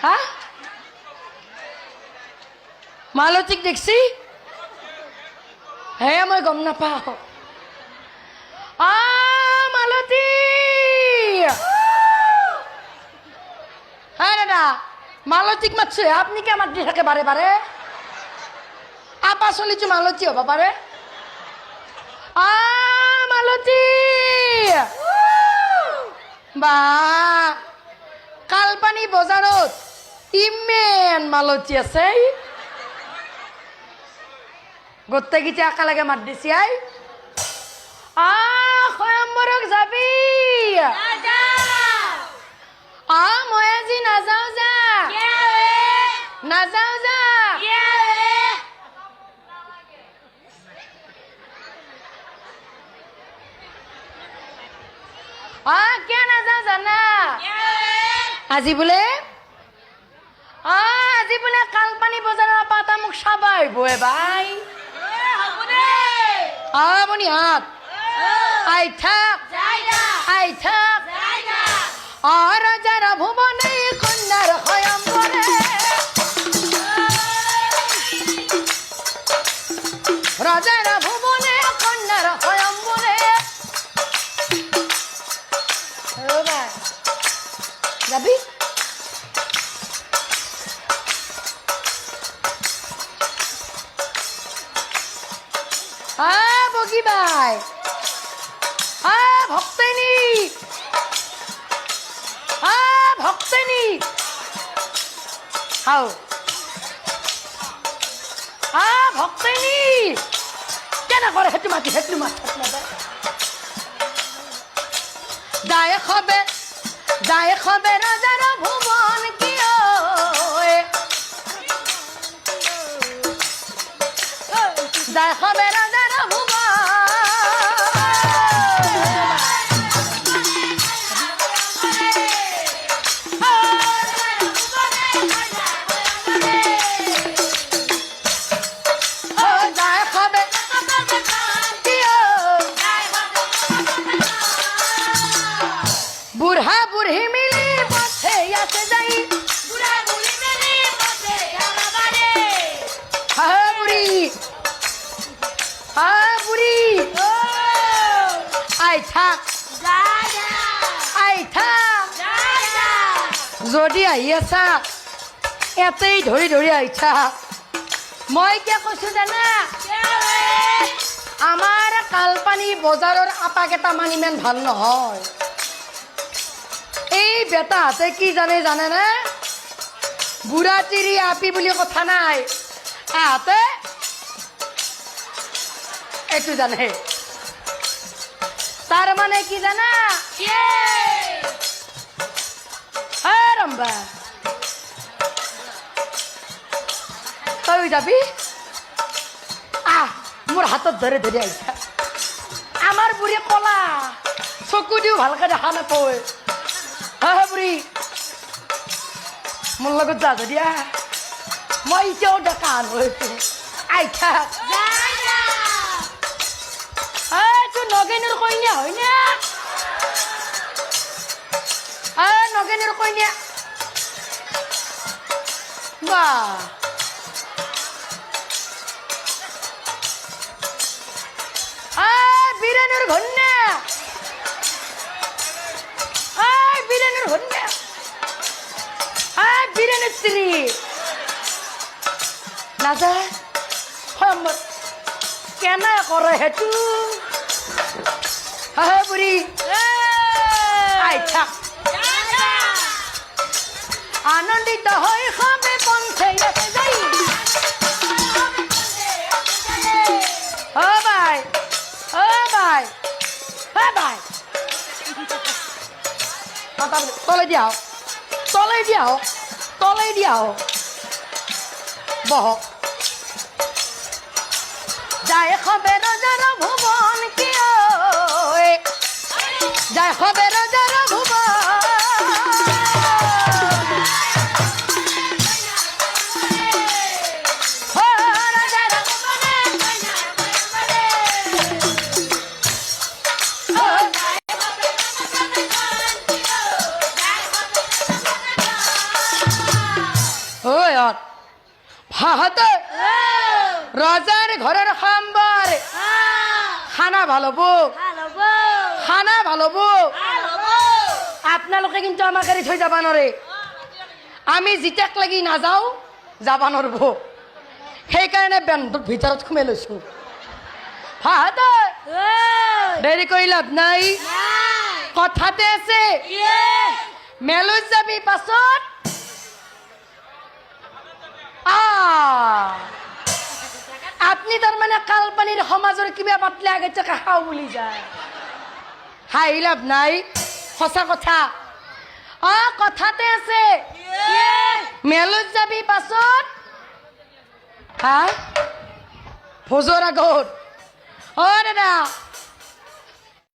হ্যাঁ মালতিক দেখছি হ্যাঁ মই গম নাপাওঁ মালতী হ্যাঁ দাদা মালতিক মাতছে আপনি কে মাতি থাকে বারে বারে আপা চলিছো মালতী হব পাৰে মালতী বা কালপানী বজাৰত ইমান মালতী আছে গোটেইকেইটা একেলগে মাত দিছি আই স্বয়ম্বৰক যাবি মই আজি নাযাওঁ যা নাযাওঁ যা কিয় নাযাওঁ জানা আজি বোলে কালপানী বজাৰৰ পৰা এটা মোক চাব আহিব ভাই মণিহাত আই থাক ৰজাৰ ভুৱনে কন্যাৰ স্বয়ম্বৰে ৰজাৰ ভুৱনে কন্যাৰ স্বয়ম্বৰে যাবি বগী বাই ভক্তনী হাও ভক্তনী কেনে কৰে সেইটো মাতি দায় খবে ৰজাৰ ভুৱন কিয় দায় খবে ৰজাৰ ভুৱন বুঢ়া বুঢ়ী মিলি পথে আছে যাই বুঢ়ী আই থাক যদি আহি আছা এতেই ধৰি ধৰি আহিছা মই কিয় কৈছো জানা আমাৰ কালপানী বজাৰৰ আটাকেইটামান ইমান ভাল নহয় এই বেটাহঁতে কি জানে না বুঢ়া তিৰি আপি বুলি কথা নাই আহঁতে এইটো জানে তাৰ মানে কি জানা ৰম্বা তই যাবি মোৰ হাতত ধৰি ধৰি আহিছা আমাৰ বুঢ়ী কলা চকু দিও ভালকে দেখা নাপায় বুঢ়ী মোৰ লগত যা যদি মই এতিয়াও ডেকা হৈছো আইঠা তোৰ নগেনৰ কইনা হয়নে নগেনৰ কইনা বা বীরেনের ঘন্যা বীরেনের ঘন্যা বীরেনের স্ত্রী নাজা কেন করে হেতু বুড়ি আইঠা আনন্দিত হয়ে খাবে পন্থে যাই ভাই তলে দিয়াও বহক যায় খবে ৰজাৰ ভুৱন কিয় যায় খবে ৰজাৰ ভুৱন হাহাতে রাজার ঘরের খাম্বার খানা ভালো বউ খানা ভালো বউ আপনালোকে কিন্তু আমার গাড়ি থৈ যাবা নৰে আমি জিতাক লাগি নাযাও যাবা নৰব সেইকাৰণে বেণ্ডৰ ভিতৰত সোমাই লৈছো হাহাতে দেৰি কৰি লাভ নাই কথাতে আছে মেলুত যাবি পাছত আপনি তার মানে কালপানির সমাজের কিবা পাতলে আগে চাকা খাও বলি যায় হাই লাভ নাই সঁচা কথা কথাতে আছে মেলত যাবি পাছত হা ভোজৰ আগত দাদা